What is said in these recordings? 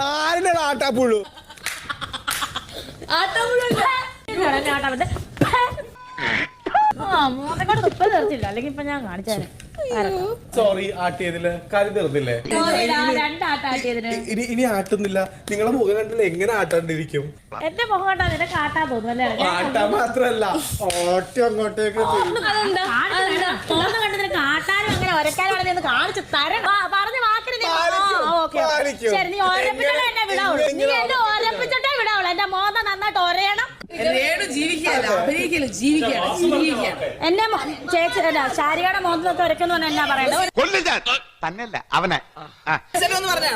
ആരുടെ ആട്ടാപ്പുഴു? അല്ലെങ്കിൽ ഇപ്പൊ ഞാൻ കാണിച്ചാല് സോറി, ആട്ടിയതില് കാര്യം തീർന്നില്ലേ? ഇനി ആട്ടുന്നില്ല. നിങ്ങളെ മുഖം കണ്ടില്ല എങ്ങനെ ആട്ടാണ്ടിരിക്കും? എന്റെ മുഖം കണ്ടാ നിനക്ക് ആട്ടാൻ തോന്നും അല്ലേ? ആട്ടാൻ മാത്രല്ല ഓട്ടം അങ്ങോട്ടേക്ക് കണ്ട് നിനക്ക് ആട്ടാനും അങ്ങനെ ഒരക്കാനും കാണിച്ചു തരണം. പറഞ്ഞ വാക്കിന് ശരി, നീ ഓരപ്പിച്ചിട്ടേ എന്നെ വിടാവുള്ളൂ. നീ എന്നെ ഓരപ്പിച്ചിട്ടേ വിടാവുള്ളൂ. എന്റെ മോത നന്നായിട്ട് ഒരയണം. എന്നെ ചേച്ചി ശാരികയുടെ മോന്തൊക്കെ ഒരക്കെന്ന് പറഞ്ഞാൽ എന്നാ പറയണ്ടത്?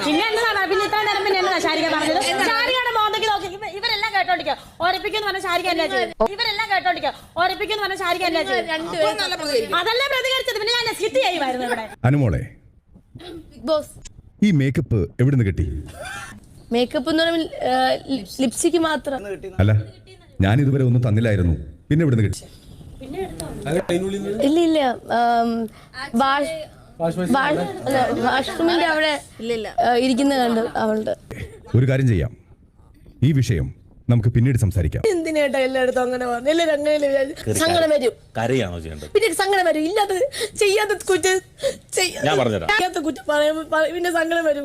പിന്നെ എന്നതാണ് പിന്നെ ഇത്ര നേരം പിന്നെ എന്നതാ ശാരിക പറഞ്ഞത്? ശാരികയുടെ മോന്തയ്ക്ക് നോക്കി ഇവരെല്ലാം കേട്ടോണ്ടിരിക്കുക. ഓരപ്പിക്കുന്നു പറഞ്ഞ ശാരിക എന്നാ ചെയ്തു? ഇവരെല്ലാം കേട്ടോണ്ടിരിക്കുക. ഓരപ്പിക്കുന്നു പറഞ്ഞ ശാരിക എന്നാ ചെയ്തു? അതല്ല പ്രതികരിച്ചത്. പിന്നെ ഞാൻ സ്കിറ്റ് ചെയ്യുമായിരുന്നു ഇവിടെ. അനുമോളെ, ഈ മേക്കപ്പ് എവിടുന്ന് കിട്ടി? മേക്കപ്പ് എന്ന് പറയുമ്പോൾ ലിപ്സ്റ്റിക്ക് മാത്രം. അല്ല, ഞാൻ ഇതുവരെ ഒന്നും തന്നില്ലായിരുന്നു. പിന്നെ എവിടുന്ന് കിട്ടി? ഇല്ല ഇല്ല, വാഷ്റൂമിന്റെ അവിടെ ഇരിക്കുന്ന കണ്ട് അവളുടെ. ഒരു കാര്യം ചെയ്യാം, ഈ വിഷയം നമുക്ക് പിന്നീട് സംസാരിക്കാം. എന്തിനായിട്ടാ എല്ലായിടത്തും അങ്ങനെ പറഞ്ഞു? എല്ലാവരും അങ്ങനെ സങ്കടം വരും. കരയാണോ ചെയ്യേണ്ടത്? പിന്നെ സങ്കടം വരും. ഇല്ലാത്ത ചെയ്യാത്ത കുറ്റം ചെയ്യാത്ത കുറ്റം പറയുമ്പോൾ പിന്നെ സങ്കടം വരും.